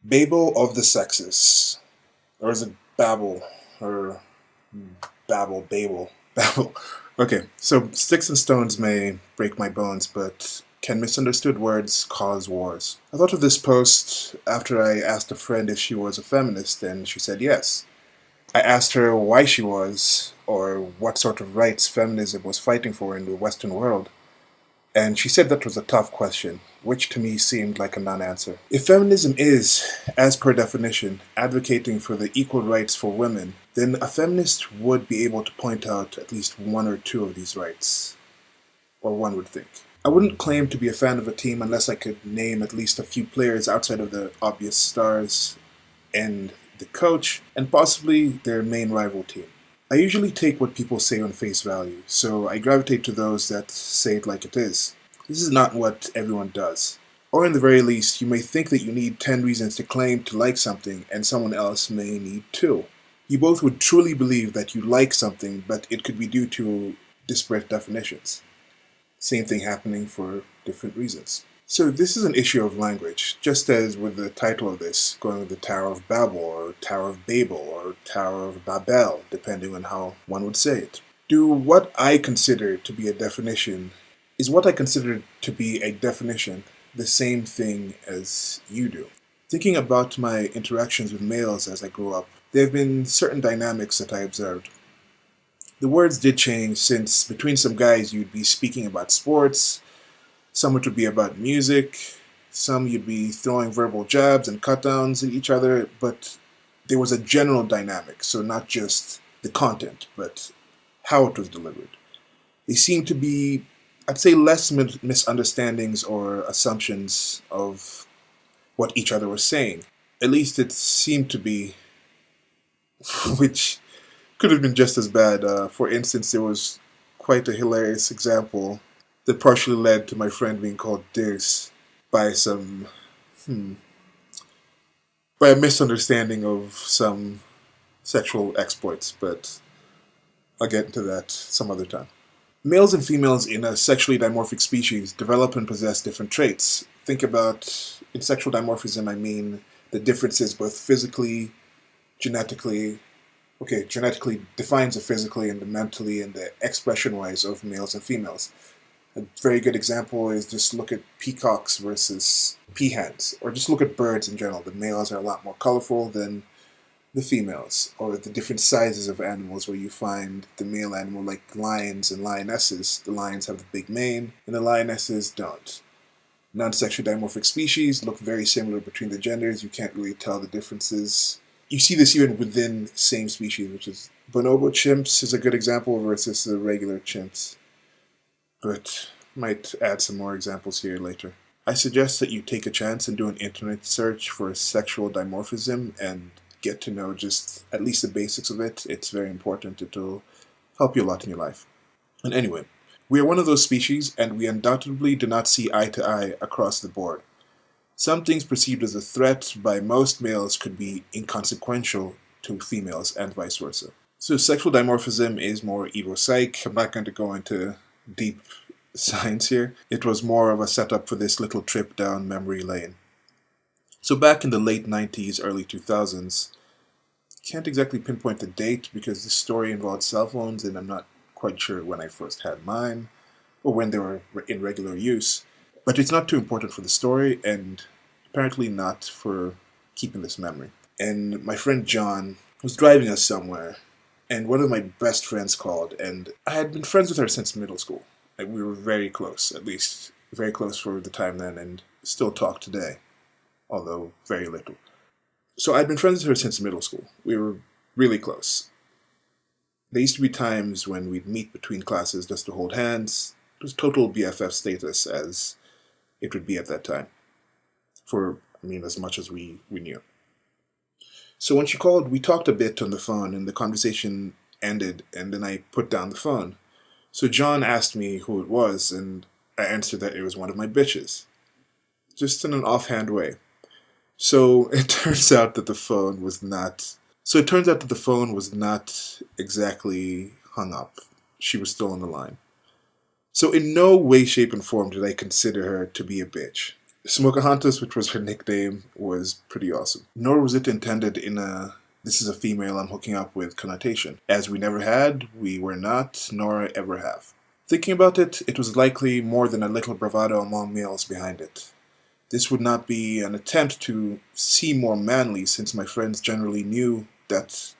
Babel of the sexes. Or is it Babel? Or Babel? Babel. Okay, so sticks and stones may break my bones, but can misunderstood words cause wars? I thought of this post after I asked a friend if she was a feminist, and she said yes. I asked her why she was, or what sort of rights feminism was fighting for in the Western world, and she said that was a tough question, which to me seemed like a non answer. If feminism is, as per definition, advocating for the equal rights for women, then a feminist would be able to point out at least one or two of these rights, or one would think. I wouldn't claim to be a fan of a team unless I could name at least a few players outside of the obvious stars and the coach, and possibly their main rival team. I usually take what people say on face value, so I gravitate to those that say it like it is. This is not what everyone does. Or, in the very least, you may think that you need 10 reasons to claim to like something, and someone else may need 2. You both would truly believe that you like something, but it could be due to disparate definitions. Same thing happening for different reasons. So this is an issue of language, just as with the title of this, going with the Tower of Babel, or Tower of Babel, or Tower of Babel, depending on how one would say it. Do what I consider to be a definition, is what I consider to be a definition the same thing as you do? Thinking about my interactions with males as I grew up, there have been certain dynamics that I observed. The words did change since between some guys you'd be speaking about sports, some it would be about music, some you'd be throwing verbal jabs and cutdowns at each other, but there was a general dynamic, so not just the content, but how it was delivered. They seemed to be, I'd say, less misunderstandings or assumptions of what each other was saying. At least it seemed to be, which could have been just as bad. For instance, there was quite a hilarious example that partially led to my friend being called Deuce by some, hmm, by a misunderstanding of some sexual exploits, but I'll get into that some other time. Males and females in a sexually dimorphic species develop and possess different traits. Think about, in sexual dimorphism, I mean the differences both physically, genetically, okay, genetically defines the physically and the mentally and the expression wise of males and females. A very good example is just look at peacocks versus peahens, or just look at birds in general. The males are a lot more colorful than the females, or the different sizes of animals where you find the male animal like lions and lionesses. The lions have the big mane, and the lionesses don't. Non-sexually dimorphic species look very similar between the genders. You can't really tell the differences. You see this even within same species, which is bonobo chimps is a good example versus the regular chimps. But might add some more examples here later. I suggest that you take a chance and do an internet search for sexual dimorphism and get to know just at least the basics of it. It's very important. It'll help you a lot in your life. And anyway, we are one of those species, and we undoubtedly do not see eye to eye across the board. Some things perceived as a threat by most males could be inconsequential to females, and vice versa. So, sexual dimorphism is more evo-psych. I'm not going to go into deep science here. It was more of a setup for this little trip down memory lane. So back in the late 90s, early 2000s, can't exactly pinpoint the date because the story involved cell phones and I'm not quite sure when I first had mine or when they were in regular use. But it's not too important for the story and apparently not for keeping this memory. And my friend John was driving us somewhere, and one of my best friends called, and I had been friends with her since middle school. Like, we were very close, at least very close for the time then, and still talk today, although very little. So I'd been friends with her since middle school. We were really close. There used to be times when we'd meet between classes just to hold hands. It was total BFF status, as it would be at that time, for, as much as we knew. So when she called, we talked a bit on the phone, and the conversation ended, and then I put down the phone. So John asked me who it was, and I answered that it was one of my bitches, just in an offhand way. So it turns out that the phone was not. So it turns out that the phone was not exactly hung up. She was still on the line. So in no way, shape, and form did I consider her to be a bitch. Smokahantas, which was her nickname, was pretty awesome. Nor was it intended in a "this is a female I'm hooking up with" connotation, as we never had, we were not, nor ever have. Thinking about it, it was likely more than a little bravado among males behind it. This would not be an attempt to seem more manly, since my friends generally knew that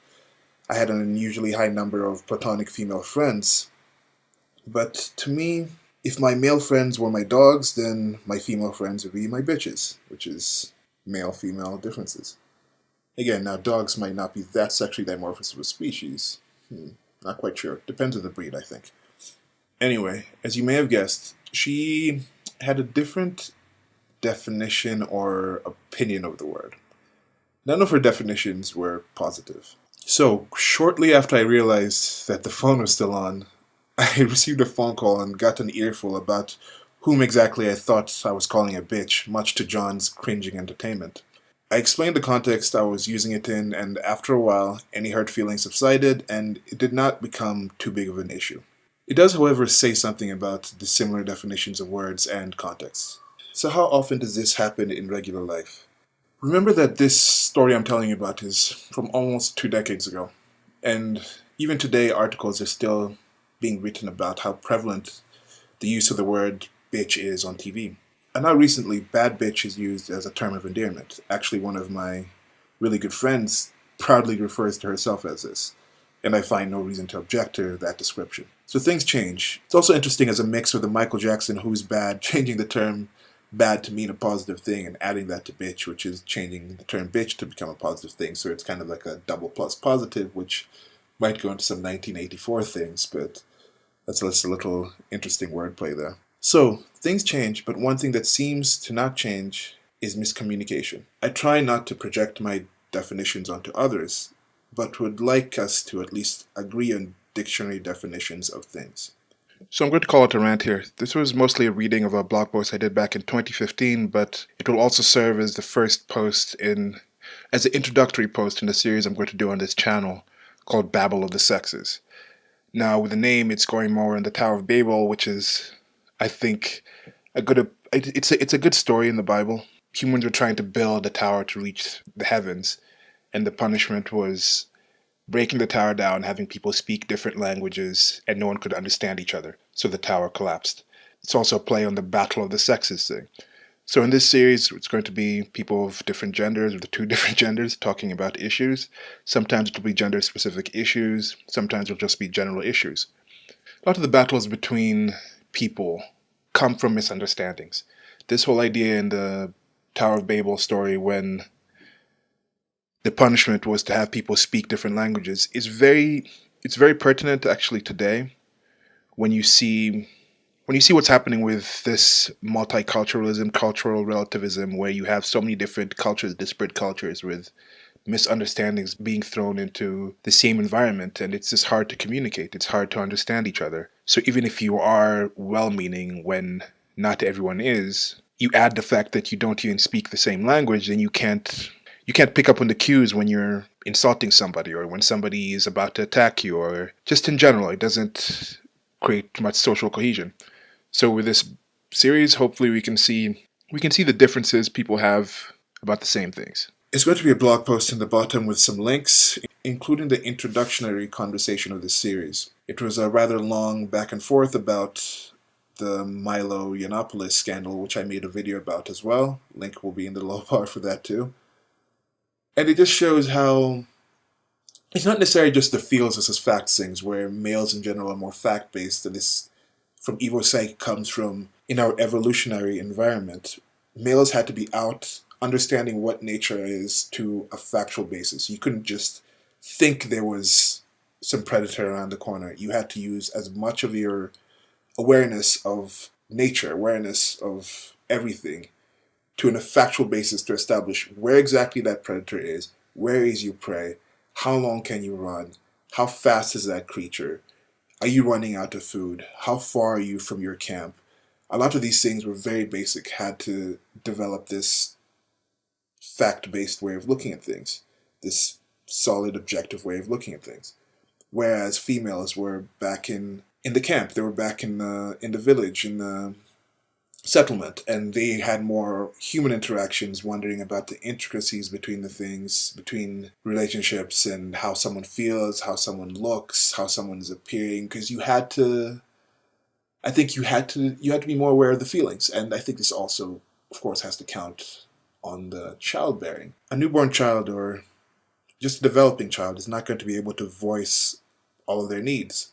I had an unusually high number of platonic female friends. But to me, if my male friends were my dogs, then my female friends would be my bitches, which is male female differences. Again, now dogs might not be that sexually dimorphous of a species. Not quite sure. Depends on the breed, I think. Anyway, as you may have guessed, she had a different definition or opinion of the word. None of her definitions were positive. So, shortly after I realized that the phone was still on, I received a phone call and got an earful about whom exactly I thought I was calling a bitch, much to John's cringing entertainment. I explained the context I was using it in, and after a while, any hurt feelings subsided, and it did not become too big of an issue. It does, however, say something about the similar definitions of words and contexts. So, how often does this happen in regular life? Remember that this story I'm telling you about is from almost 2 decades ago, and even today, articles are still being written about how prevalent the use of the word bitch is on TV. And now recently, bad bitch is used as a term of endearment. Actually, one of my really good friends proudly refers to herself as this, and I find no reason to object to that description. So things change. It's also interesting as a mix with the Michael Jackson "Who's Bad" changing the term bad to mean a positive thing and adding that to bitch, which is changing the term bitch to become a positive thing. So it's kind of like a double plus positive, which might go into some 1984 things, but that's just a little interesting wordplay there. So, things change, but one thing that seems to not change is miscommunication. I try not to project my definitions onto others, but would like us to at least agree on dictionary definitions of things. So I'm going to call it a rant here. This was mostly a reading of a blog post I did back in 2015, but it will also serve as the first post as an introductory post in the series I'm going to do on this channel called Babel of the Sexes. Now, with the name, it's going more in the Tower of Babel, which is, I think, it's a good story in the Bible. Humans were trying to build a tower to reach the heavens, and the punishment was breaking the tower down, having people speak different languages, and no one could understand each other, so the tower collapsed. It's also a play on the battle of the sexes thing. So in this series, it's going to be people of different genders, or the two different genders, talking about issues. Sometimes it'll be gender-specific issues. Sometimes it'll just be general issues. A lot of the battles between people come from misunderstandings. This whole idea in the Tower of Babel story, when the punishment was to have people speak different languages, it's very pertinent actually today when you see what's happening with this multiculturalism, cultural relativism, where you have so many different cultures, disparate cultures, with misunderstandings being thrown into the same environment, and it's just hard to communicate. It's hard to understand each other. So even if you are well-meaning, when not everyone is, you add the fact that you don't even speak the same language, then you can't pick up on the cues when you're insulting somebody, or when somebody is about to attack you, or just in general, it doesn't create much social cohesion. So with this series, hopefully we can see the differences people have about the same things. It's going to be a blog post in the bottom with some links, including the introductory conversation of this series. It was a rather long back and forth about the Milo Yiannopoulos scandal, which I made a video about as well. Link will be in the low bar for that too. And it just shows how it's not necessarily just the feels versus facts things, where males in general are more fact-based, and this from Evo Psych comes from in our evolutionary environment. Males had to be out understanding what nature is to a factual basis. You couldn't just think there was some predator around the corner. You had to use as much of your awareness of nature, awareness of everything, to a factual basis to establish where exactly that predator is, where is your prey, how long can you run, how fast is that creature, are you running out of food, how far are you from your camp. A lot of these things were very basic, had to develop this fact-based way of looking at things, this solid objective way of looking at things. Whereas females were back in the camp, they were back in the village, in the settlement, and they had more human interactions, wondering about the intricacies between the things, between relationships, and how someone feels, how someone looks, how someone's appearing. Because I think you had to be more aware of the feelings, and I think this also, of course, has to count on the childbearing. A newborn child or just a developing child is not going to be able to voice all of their needs.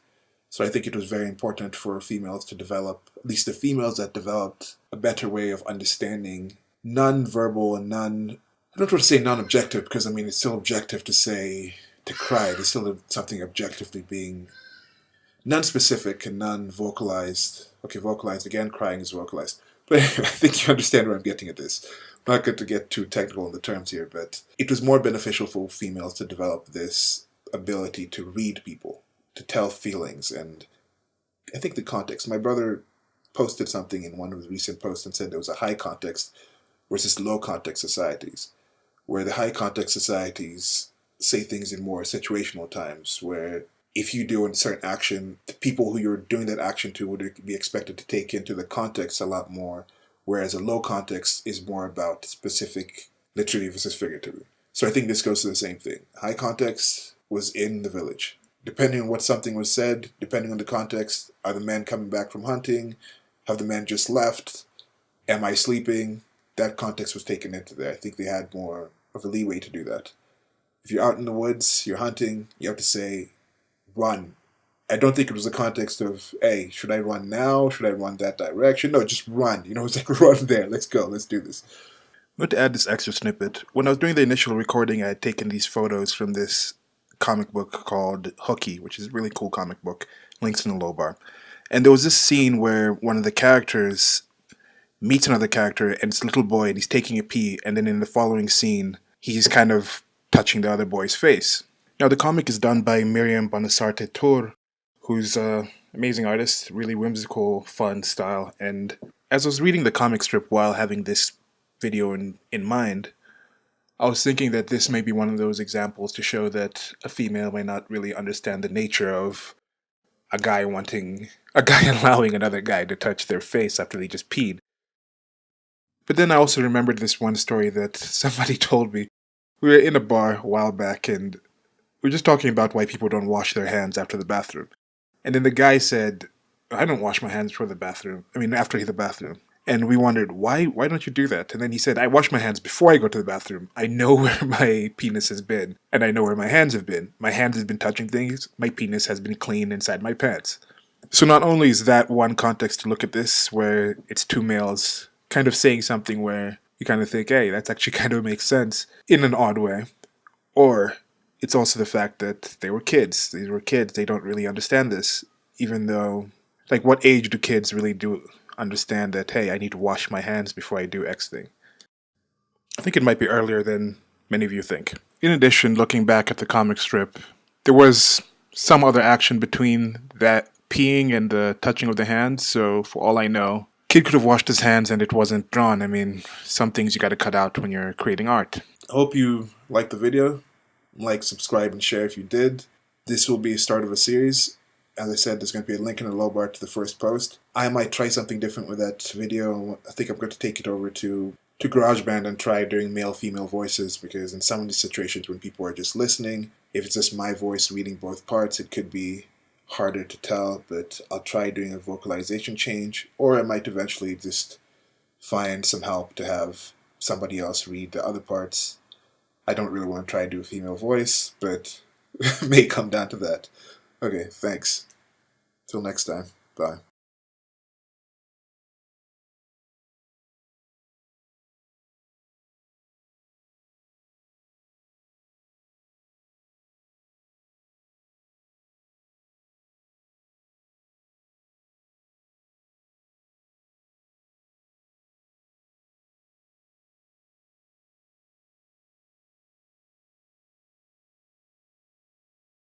So I think it was very important for females to develop, at least the females that developed a better way of understanding non-verbal and I don't want to say non-objective because I mean it's still objective to say, to cry. There's still something objectively being non-specific and non-vocalized. Okay, vocalized again, crying is vocalized. But anyway, I think you understand where I'm getting at this. I'm not going to get too technical in the terms here, but it was more beneficial for females to develop this ability to read people, to tell feelings, and I think the context. My brother posted something in one of the recent posts and said there was a high context versus low context societies, where the high context societies say things in more situational times, where if you do a certain action, the people who you're doing that action to would be expected to take into the context a lot more, whereas a low context is more about specific, literally versus figuratively. So I think this goes to the same thing. High context was in the village. Depending on what something was said, depending on the context, are the men coming back from hunting? Have the men just left? Am I sleeping? That context was taken into there. I think they had more of a leeway to do that. If you're out in the woods, you're hunting, you have to say, run. I don't think it was a context of, hey, should I run now? Should I run that direction? No, just run. You know, it's like, run there. Let's go. Let's do this. I'm going to add this extra snippet. When I was doing the initial recording, I had taken these photos from this comic book called Hooky, which is a really cool comic book. Links in the low bar. And there was this scene where one of the characters meets another character, and it's a little boy, and he's taking a pee, and then in the following scene, he's kind of touching the other boy's face. Now, the comic is done by Miriam Bonasarte Tour, who's an amazing artist, really whimsical, fun style. And as I was reading the comic strip while having this video in mind, I was thinking that this may be one of those examples to show that a female may not really understand the nature of a guy allowing another guy to touch their face after they just peed. But then I also remembered this one story that somebody told me. We were in a bar a while back, and we were just talking about why people don't wash their hands after the bathroom. And then the guy said, I don't wash my hands after the bathroom. And we wondered, why don't you do that? And then he said, I wash my hands before I go to the bathroom. I know where my penis has been, and I know where my hands have been. My hands have been touching things. My penis has been clean inside my pants. So not only is that one context to look at this, where it's two males kind of saying something where you kind of think, hey, that's actually kind of makes sense in an odd way, or it's also the fact that they were kids. These were kids. They don't really understand this, even though, like, what age do kids really do understand that, hey, I need to wash my hands before I do X thing? I think it might be earlier than many of you think. In addition, looking back at the comic strip, there was some other action between that peeing and the touching of the hands, so for all I know, kid could have washed his hands and it wasn't drawn. I mean, some things you gotta cut out when you're creating art. I hope you liked the video. Like, subscribe, and share if you did. This will be a start of a series. As I said, there's going to be a link in the low bar to the first post. I might try something different with that video. I think I'm going to take it over to GarageBand and try doing male-female voices, because in some of these situations when people are just listening, if it's just my voice reading both parts, it could be harder to tell, but I'll try doing a vocalization change, or I might eventually just find some help to have somebody else read the other parts. I don't really want to try to do a female voice, but it may come down to that. Okay, thanks. Till next time. Bye.